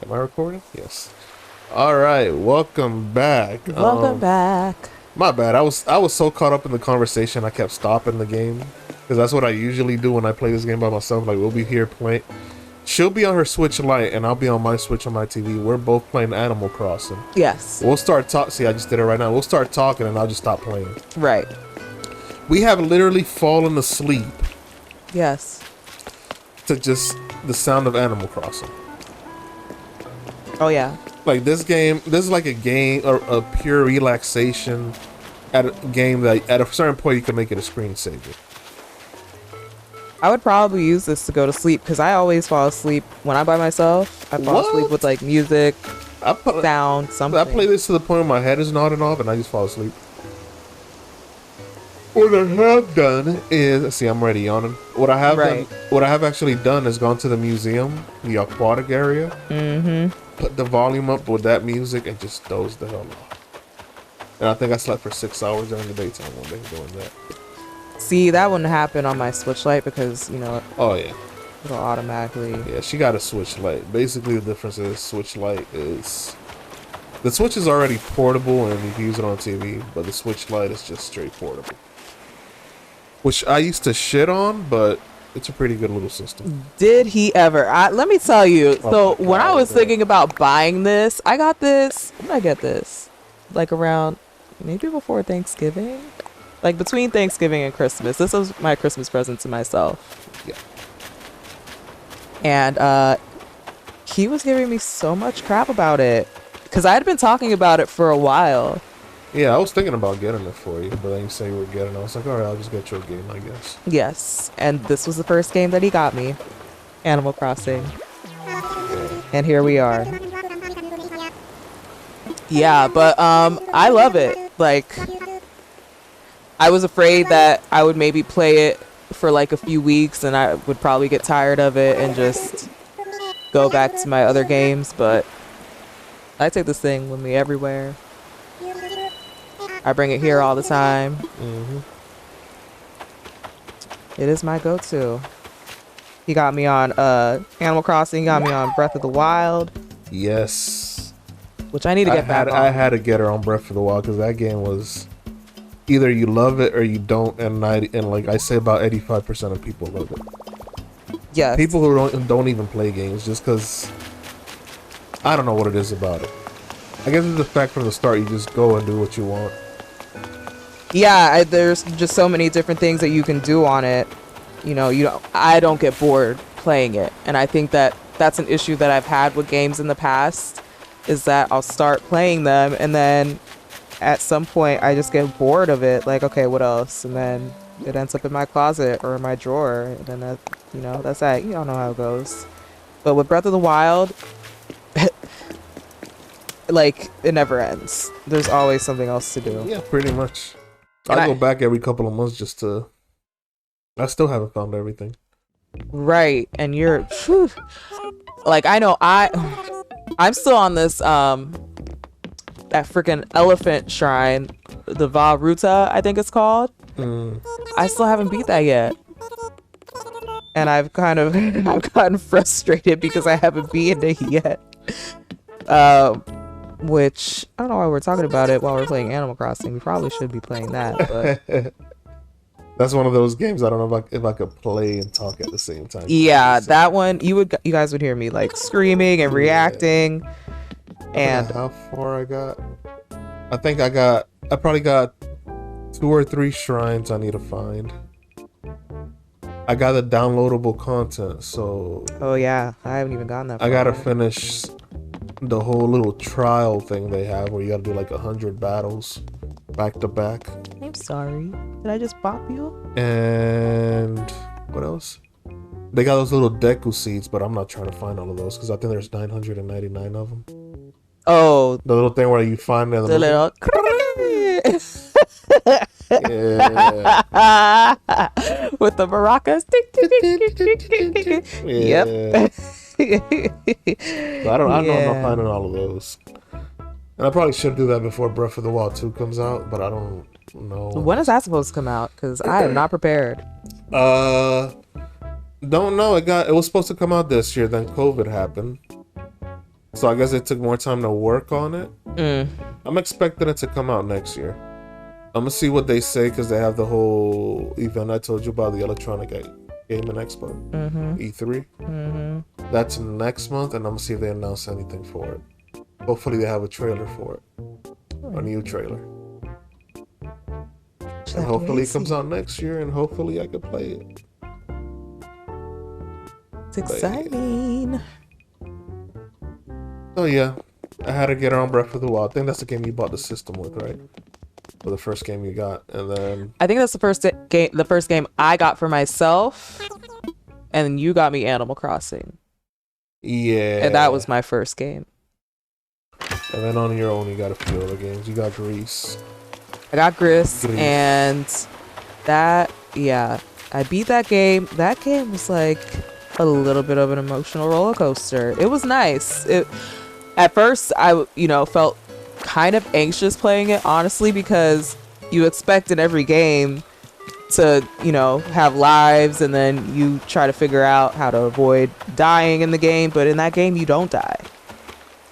Am I recording? Yes. All right, welcome back. Welcome back. My bad. I was so caught up in the conversation, I kept stopping the game because that's what I usually do when I play this game by myself. Like we'll be here playing. She'll be on her Switch Lite, and I'll be on my Switch on my TV. We're both playing Animal Crossing. Yes. We'll start talk. See, I just did it right now. We'll start talking, and I'll just stop playing. Right. We have literally fallen asleep Yes. to just the sound of Animal Crossing. Oh yeah. Like this game, this is like a game, a pure relaxation at a game that at a certain point you can make it a screensaver. I would probably use this to go to sleep because I always fall asleep when I'm by myself. I fall asleep with like music, sound, something. I play this to the point where my head is nodding off and I just fall asleep. What I have done is, see, I'm already yawning. What I have done, what I have actually done is gone to the museum, the aquatic area. Put the volume up with that music and just doze the hell off. And I think I slept for 6 hours during the daytime one day doing that. See, that wouldn't happen on my Switch Lite because, you know, Oh yeah. it'll automatically. Yeah, she got a Switch Lite. Basically, the difference is Switch Lite is the Switch is already portable and you can use it on TV, but the Switch Lite is just straight portable. Which I used to shit on, but it's a pretty good little system. Did he ever? Let me tell you. Oh So my when I God, was man. thinking about buying this, I got this. When did I get this? Like around maybe before Thanksgiving, like between Thanksgiving and Christmas. This was my Christmas present to myself. Yeah. And he was giving me so much crap about it because I had been talking about it for a while. Yeah, I was thinking about getting it for you, but then you say you were getting it. I was like, alright, I'll just get you a game, I guess. Yes, and this was the first game that he got me, Animal Crossing. And here we are. Yeah, but I love it. Like, I was afraid that I would maybe play it for like a few weeks and I would probably get tired of it and just go back to my other games, but I take this thing with me everywhere. I bring it here all the time. It is my go-to. He got me on Animal Crossing, he got me on Breath of the Wild, Yes. which I need to get back on. I had to get her on Breath of the Wild because that game was either you love it or you don't, and like I say about 85% of people love it. Yes. People who don't even play games just because I don't know what it is about it. I guess it's the fact from the start you just go and do what you want. Yeah, there's just so many different things that you can do on it. You know, I don't get bored playing it, and I think that that's an issue that I've had with games in the past, is that I'll start playing them and then at some point I just get bored of it. Like, okay, what else? And then it ends up in my closet or in my drawer, and then that, you know, that's that. You don't know how it goes. But with Breath of the Wild, like, it never ends. There's always something else to do. Yeah, pretty much. And I go back every couple of months just to. I still haven't found everything. Right, and you're phew. Like, I know I'm still on this that freaking elephant shrine, the Val Ruta, I think it's called. I still haven't beat that yet, and I've gotten frustrated because I haven't beaten it yet. Which I don't know why we're talking about it while we're playing Animal Crossing. We probably should be playing that, but That's one of those games I don't know if I could play and talk at the same time. yeah, that one you guys would hear me like screaming and reacting. And how far I got? I think I probably got 2 or 3 shrines I need to find. I got the downloadable content, so oh yeah, I haven't even gotten that far. I gotta finish the whole little trial thing they have where you gotta do like 100 battles back to back. I'm sorry. Did I just bop you? And what else? They got those little Deku seeds, but I'm not trying to find all of those because I think there's 999 of them. Oh, The little thing where you find them. the little. Yeah. With the maracas. Yep. So I don't know if I'm finding all of those. And I probably should do that before Breath of the Wild 2 comes out, but I don't know. When is that supposed to come out? Because I am not prepared. Don't know. It was supposed to come out this year, then COVID happened. So I guess it took more time to work on it. Mm. I'm expecting it to come out next year. I'm gonna see what they say because they have the whole event I told you about, the Electronic Gaming Expo, E3. That's next month, and I'm gonna see if they announce anything for it. Hopefully, they have a trailer for it, a new trailer, and hopefully it comes out next year, and hopefully I can play it. It's exciting. Oh yeah, I had to get on Breath of the Wild. I think that's the game you bought the system with, right? Or the first game you got, and then I think that's the first game. The first game I got for myself, and you got me Animal Crossing. Yeah, And that was my first game. And then on your own, you got a few other games. You got Grease. I got Gris, and that, yeah, I beat that game. That game was like a little bit of an emotional roller coaster. It was nice. At first, I felt kind of anxious playing it, honestly, because you expect in every game to have lives, and then you try to figure out how to avoid dying in the game, but in that game you don't die.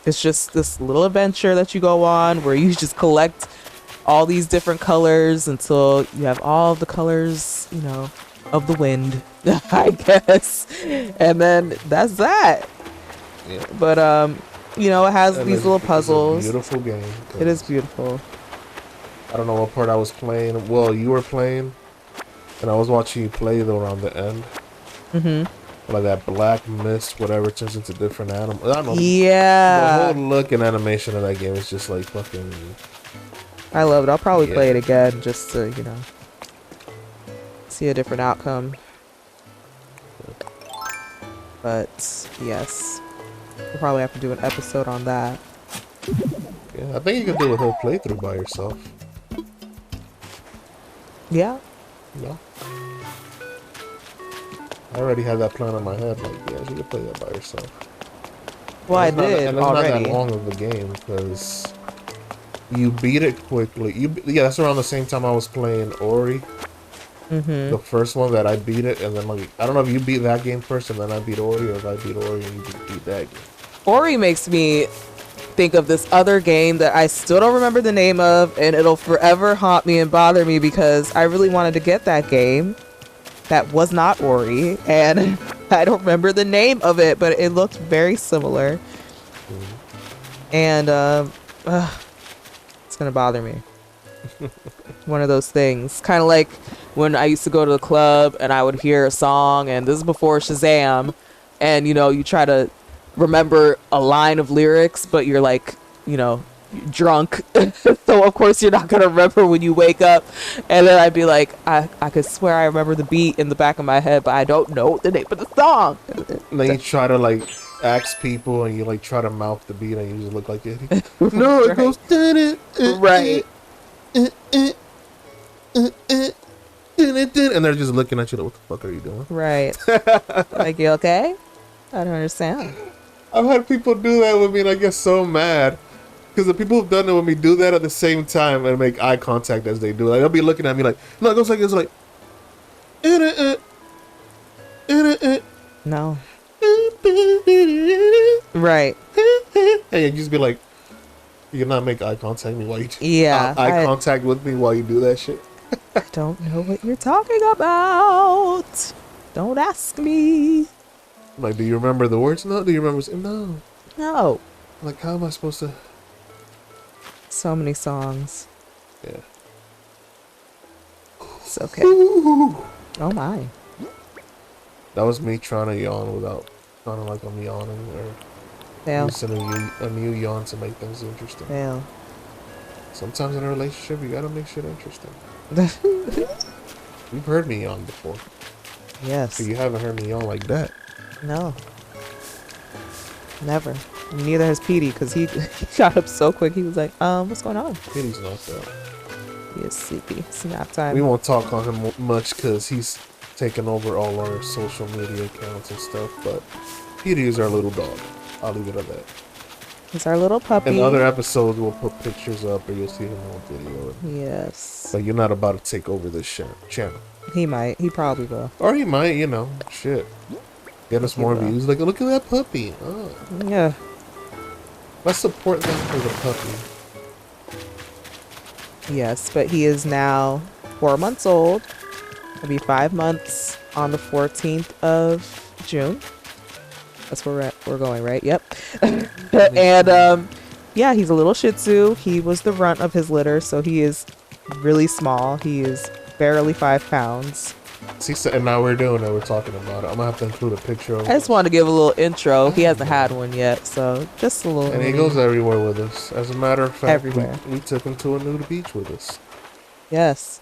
It's just this little adventure that you go on where you just collect all these different colors until you have all the colors of the wind, I guess, and then that's that. Yeah. But it has these little puzzles. It's a beautiful game. It is beautiful. I don't know what part I was playing. Well, you were playing, and I was watching you play though around the end. Like that black mist, whatever, turns into different animals. I don't know. Yeah. The whole look and animation of that game is just like fucking. I love it. I'll probably play it again just to see a different outcome. But yes, we'll probably have to do an episode on that. Yeah, I think you could do a whole playthrough by yourself. Yeah. No. I already had that plan in my head. Like, yeah, you could play that by yourself. Well, I did and already. It's not that long of a game because you beat it quickly. Yeah, that's around the same time I was playing Ori. The first one that I beat it, and then like I don't know if you beat that game first and then I beat Ori, or if I beat Ori and you beat that game. Ori makes me think of this other game that I still don't remember the name of, and it'll forever haunt me and bother me because I really wanted to get that game. That was not Ori, and I don't remember the name of it, but it looked very similar. And it's gonna bother me. One of those things, kind of like when I used to go to the club and I would hear a song, and this is before Shazam, and you try to remember a line of lyrics, but you're like drunk, so of course you're not gonna remember when you wake up. And then I'd be like, I could swear I remember the beat in the back of my head, but I don't know the name of the song. And then you try to like ask people, and you like try to mouth the beat, and you just look like it. No, it goes right. And they're just looking at you like, what the fuck are you doing? Right. Like, you okay? I don't understand. I've had people do that with me, and I get so mad. Because the people who've done it with me do that at the same time and make eye contact as they do. Like, they'll be looking at me like, no, it goes like, it's like, no. Right. And you just be like, you cannot make eye contact with me while you do eye contact with me while you do that shit. I don't know what you're talking about. Don't ask me. Like, do you remember the words? No. Do you remember? No. No. Like, how am I supposed to? So many songs. Yeah. It's okay. Ooh. Oh my. That was me trying to yawn without sounding like I'm yawning, or using a new yawn to make things interesting. Fail. Sometimes in a relationship, you gotta make shit interesting. You've heard me yawn before. Yes. But you haven't heard me yawn like that. No. Never. Neither has Petey, because he got up so quick. He was like, what's going on? Petey's knocked out. He is sleepy. It's nap time. We won't talk on him much because he's taken over all our social media accounts and stuff, but Petey is our little dog. I'll leave it at that. He's our little puppy. In other episodes, we'll put pictures up, or you'll see him on video. Yes. But you're not about to take over this channel. He might. He probably will. Or he might, shit. Get us more views. Like, look at that puppy. Oh. Yeah. Let's support them for the puppy. Yes, but he is now 4 months old. He'll be 5 months on the 14th of June. That's where we're going, right? Yep. And yeah, he's a little Shih Tzu. He was the runt of his litter, so he is really small. He is barely 5 pounds. See, and now we're doing it. We're talking about it. I'm gonna have to include a picture of I just wanted to give a little intro. He hasn't had one yet, so just a little. And he goes everywhere with us. As a matter of fact, everywhere. We took him to a nude beach with us. Yes.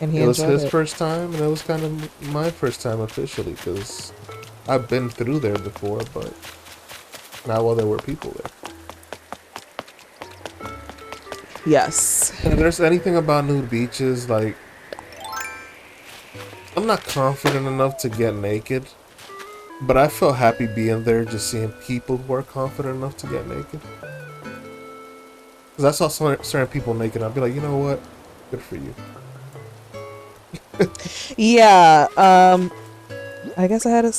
And he it was his it. first time, and it was kind of my first time officially, because I've been through there before, but not while there were people there. Yes. And if there's anything about nude beaches, like, I'm not confident enough to get naked, but I felt happy being there, just seeing people who are confident enough to get naked. Because I saw certain people naked, I'd be like, you know what? Good for you. Yeah, I guess I had a,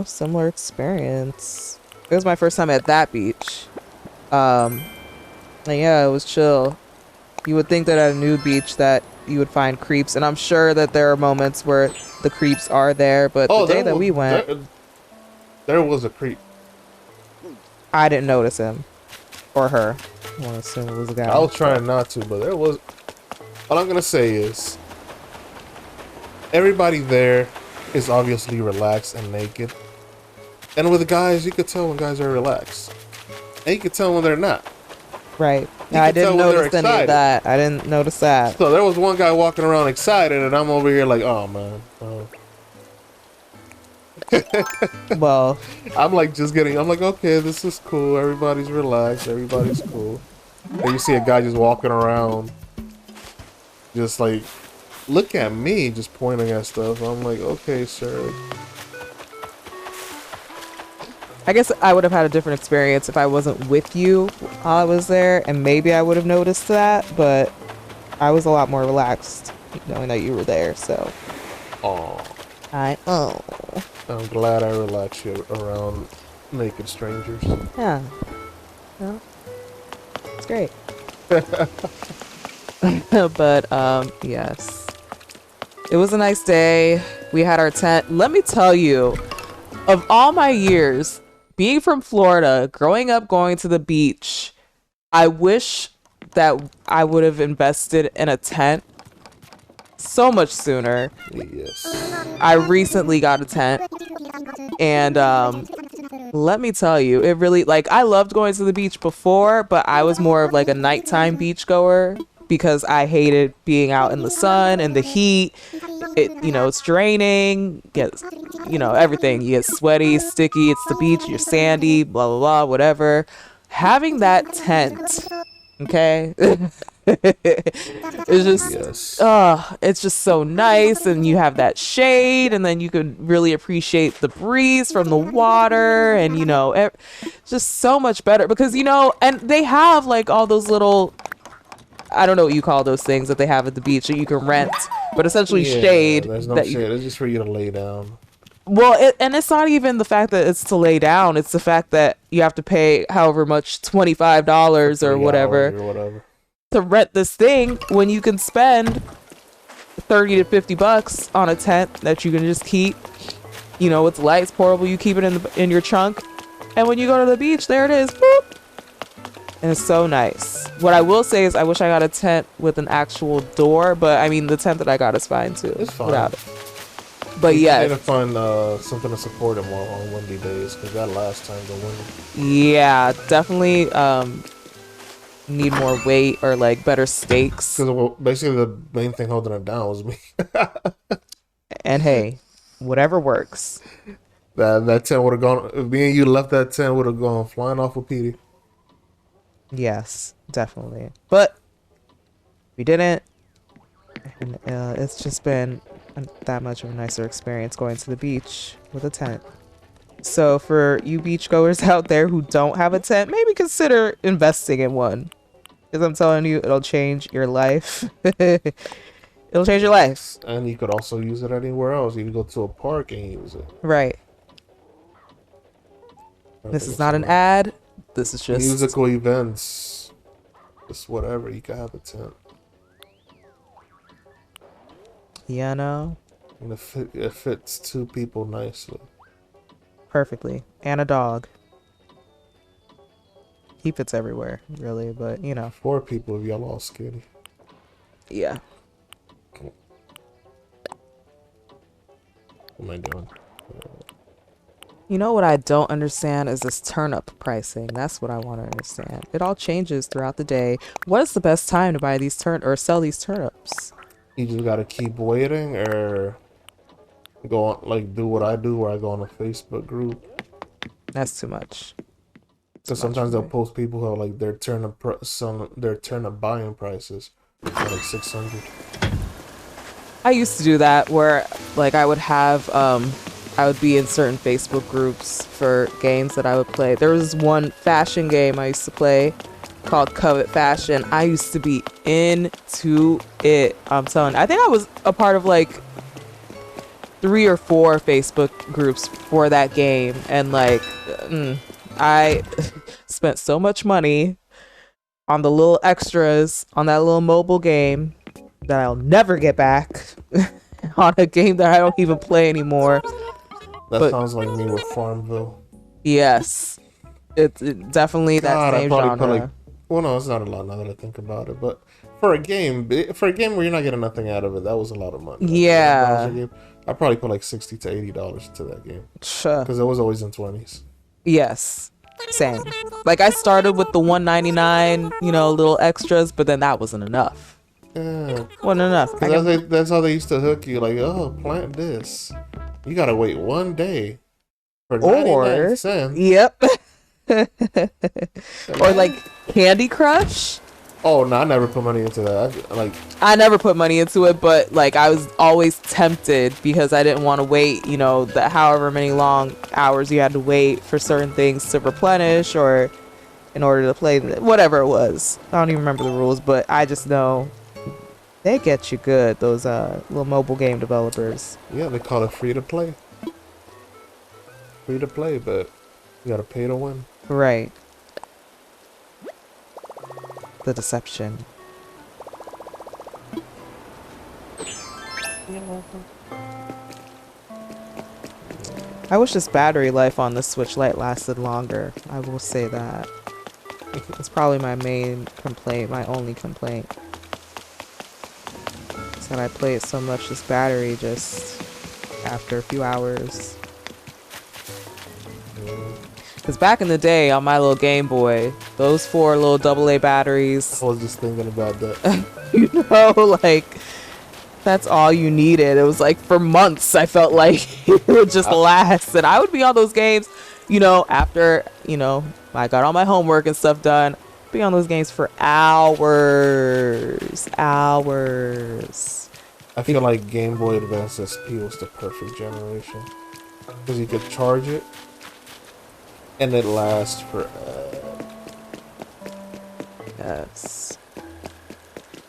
similar experience. It was my first time at that beach. And yeah, it was chill. You would think that at a nude beach that you would find creeps, and I'm sure that there are moments where the creeps are there, but the day that we went... There was a creep. I didn't notice him. Or her. I want to assume it was a guy. I was trying not to, but there was... All I'm gonna say is... Everybody there is obviously relaxed and naked. And with guys, you could tell when guys are relaxed. And you could tell when they're not. Right. Now, I didn't notice any of that. I didn't notice that. So there was one guy walking around excited, and I'm over here like, oh, man. Well, I'm like I'm like, okay, this is cool. Everybody's relaxed. Everybody's cool. And you see a guy just walking around, just like, look at me, just pointing at stuff. I'm like, okay, sir. I guess I would have had a different experience if I wasn't with you while I was there, and maybe I would have noticed that, but I was a lot more relaxed knowing that you were there, so. Oh. I'm glad I relaxed you around naked strangers. Yeah. Well, it's great. But, yes. It was a nice day. We had our tent. Let me tell you, of all my years, being from Florida, growing up going to the beach, I wish that I would have invested in a tent so much sooner. Yes. I recently got a tent, and let me tell you, it really, like, I loved going to the beach before, but I was more of like a nighttime beach goer because I hated being out in the sun and the heat. It's draining, gets, everything. You get sweaty, sticky, it's the beach, you're sandy, blah, blah, blah, whatever. Having that tent, okay? It's just, it's just so nice, and you have that shade, and then you can really appreciate the breeze from the water, and, just so much better because, and they have like all those little, I don't know what you call those things that they have at the beach that you can rent, but essentially shade. There's no shade. It's just for you to lay down. Well, and it's not even the fact that it's to lay down. It's the fact that you have to pay however much, $25 or whatever to rent this thing when you can spend $30 to $50 on a tent that you can just keep. It's light, it's portable. You keep it in your trunk, and when you go to the beach, there it is. Boop. And it's so nice. What I will say is I wish I got a tent with an actual door, but I mean, the tent that I got is fine too. It's fine. Without it. But yeah. You need to find something to support him on windy days, because that last time the wind. Yeah, definitely need more weight or like better stakes. Because basically the main thing holding it down was me. And hey, whatever works. That tent would have gone, if me and you left that tent, would have gone flying off with Petey. Yes, definitely. But we didn't. And, it's just been that much of a nicer experience going to the beach with a tent. So for you beachgoers out there who don't have a tent, maybe consider investing in one. Because I'm telling you, it'll change your life. It'll change your life. And you could also use it anywhere else. You can go to a park and use it. Right. This is not an ad. This is just musical events. Just whatever. You can have a tent. Yeah, no. And it fits 2 people nicely. Perfectly. And a dog. He fits everywhere, really, but you know. 4 people if y'all all skinny. Yeah. What am I doing? You know what I don't understand is this turnip pricing. That's what I want to understand. It all changes throughout the day. What is the best time to buy these or sell these turnips? You just gotta keep waiting, or go on, like, do what I do, where I go on a Facebook group. That's too much. Because sometimes they'll post people who have like their turnip buying prices are like 600. I used to do that where like I would have I would be in certain Facebook groups for games that I would play. There was one fashion game I used to play called Covet Fashion. I used to be into it. I'm telling you. I think I was a part of like 3 or 4 Facebook groups for that game, and like I spent so much money on the little extras on that little mobile game that I'll never get back on a game that I don't even play anymore. That sounds like me with Farmville. Yes. It's definitely that same genre. Well, no, it's not a lot now that I think about it, but for a game where you're not getting nothing out of it, that was a lot of money. Yeah. I probably put like $60 to $80 into that game. Sure. Because it was always in 20s. Yes. Same. Like I started with the $1.99, little extras, but then that wasn't enough. Yeah. Wasn't enough. That's how they used to hook you. Like, oh, plant this. You gotta wait 1 day for 99 cents. Yep. Or like Candy Crush. Oh no, I never put money into that. I never put money into it, but like I was always tempted because I didn't want to wait, the however many long hours you had to wait for certain things to replenish or in order to play whatever it was. I don't even remember the rules, but I just know they get you good, those little mobile game developers. Yeah, they call it free to play. Free to play, but you gotta pay to win. Right. The deception. I wish this battery life on the Switch Lite lasted longer. I will say that. It's probably my main complaint, my only complaint. Is that I play it so much, this battery just after a few hours. Because back in the day on my little Game Boy, those 4 little AA batteries. I was just thinking about that. Like, that's all you needed. It was like for months, I felt like it would just last. And I would be on those games, after, I got all my homework and stuff done. Be on those games for hours. Hours. I feel like Game Boy Advance SP was the perfect generation. Because you could charge it. And it lasts forever. Yes.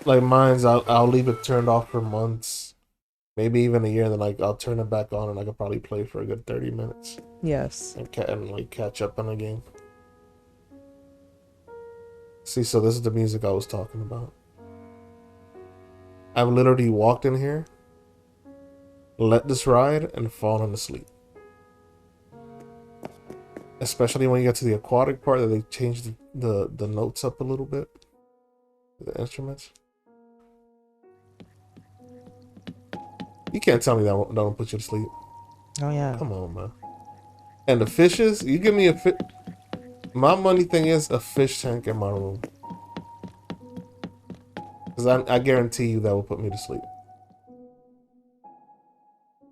Like mine's, I'll leave it turned off for months, maybe even a year, and then I'll turn it back on, and I could probably play for a good 30 minutes. Yes. And catch up on a game. See, so this is the music I was talking about. I've literally walked in here, let this ride, and fallen asleep. Especially when you get to the aquatic part, that they changed the notes up a little bit. The instruments. You can't tell me that don't put you to sleep. Oh, yeah. Come on, man. And the fishes, you give me a fish. My money thing is a fish tank in my room. Because I guarantee you that will put me to sleep.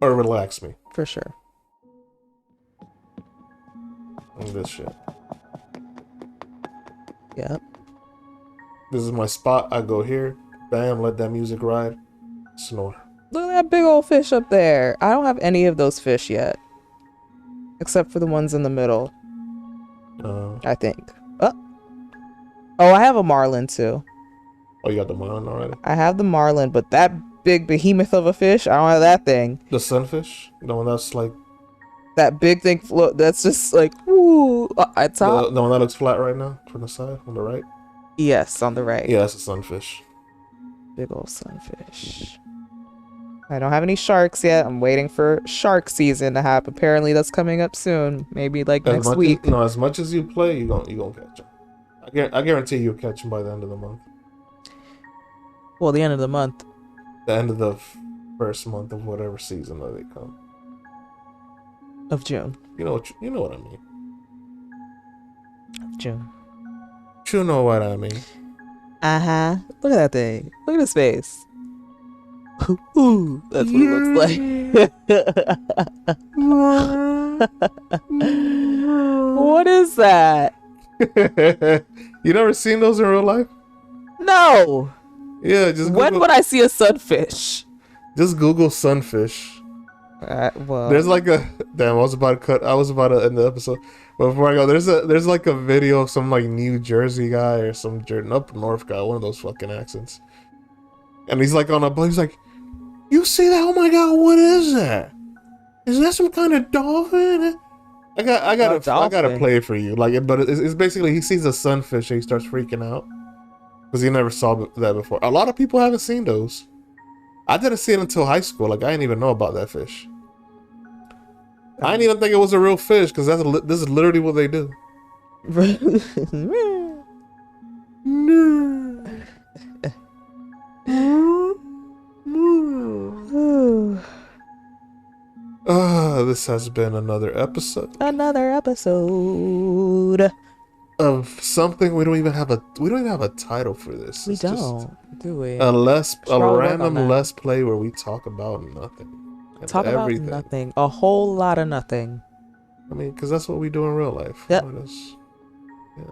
Or relax me. For sure. This shit. Yep. This is my spot. I go here. Bam, let that music ride. Snore. Look at that big old fish up there. I don't have any of those fish yet. Except for the ones in the middle. I think. Oh, I have a marlin too. Oh, you got the marlin already? I have the marlin, but that big behemoth of a fish, I don't have that thing. The sunfish? The one that's like That big thing float. That's just like woo at top. The one that looks flat right now from the side on the right. Yes, on the right. Yeah, that's a sunfish. Big old sunfish. I don't have any sharks yet. I'm waiting for shark season to happen. Apparently, that's coming up soon. Maybe like next week. As much as you play, you gonna catch them. I guarantee you'll catch them by the end of the month. Well, the end of the month. The end of the first month of whatever season that they come. Of June. You know what I mean. Of June. You know what I mean. Uh-huh. Look at that thing. Look at his face. Ooh, that's what it looks like. What is that? You never seen those in real life? No. Yeah, just Google, when would I see a sunfish? just Google sunfish. Well, There's like a damn. I was about to end the episode, but before I go, there's like a video of some like New Jersey guy or some up north guy, one of those fucking accents, and he's like on a boat. He's like, "You see that? Oh my god, what is that? Is that some kind of dolphin?" I gotta play it for you. Like, but it's basically he sees a sunfish and he starts freaking out because he never saw that before. A lot of people haven't seen those. I didn't see it until high school. Like, I didn't even know about that fish. I didn't even think it was a real fish because this is literally what they do. This has been another episode. Of something we don't even have a title for this. We don't, do we? A random Let's Play where we talk about nothing. Talk everything. About nothing. A whole lot of nothing. I mean, because that's what we do in real life. Yep. Yeah.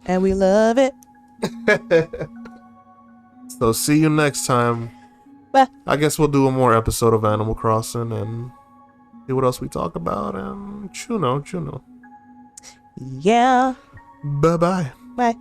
And we love it. So see you next time. Bye. I guess we'll do a more episode of Animal Crossing and see what else we talk about. And Chuno. Yeah. Bye-bye. Bye.